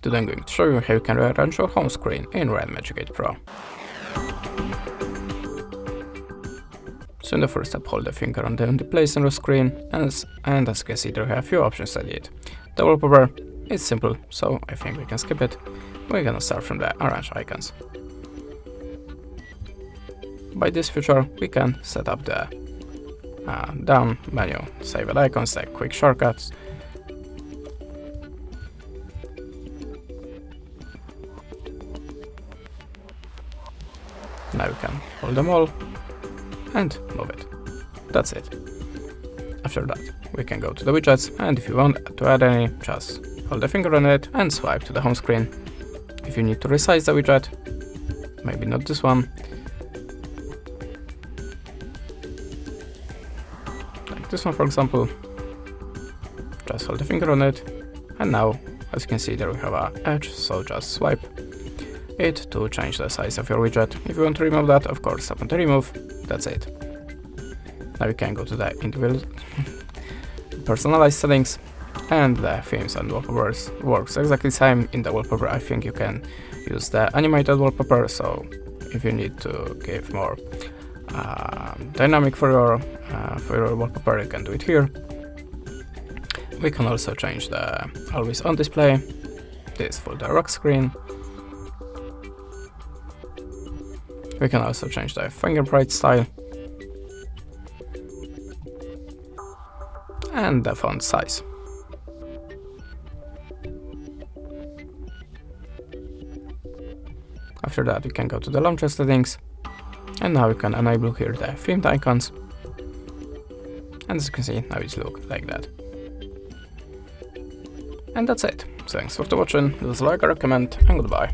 Today I'm going to show you how you can rearrange your home screen in Red Magic 8 Pro. So in the first step, hold the finger on the place on the screen, and as you can see, there are a few options to edit. The wallpaper is simple, so I think we can skip it. We're gonna start from the orange icons. By this feature, we can set up the down menu, save icons, the quick shortcuts. Now we can hold them all and move it. That's it. After that, we can go to the widgets, and if you want to add any, just hold the finger on it and swipe to the home screen. If you need to resize the widget, maybe not this one, like this one for example, just hold the finger on it, and now, as you can see, there we have an edge, so just swipe it to change the size of your widget. If you want to remove that, of course, tap on the remove. That's it. Now we can go to the individual personalized settings, and the themes and wallpapers works exactly the same. In the wallpaper, I think you can use the animated wallpaper, so if you need to give more dynamic for your wallpaper, you can do it here. We can also change the always on display, this for the rock screen. We can also change the fingerprint style and the font size. After that, we can go to the launcher settings, and now we can enable here the themed icons. And as you can see, now it looks like that. And that's it. Thanks for watching. This is like, I recommend, and goodbye.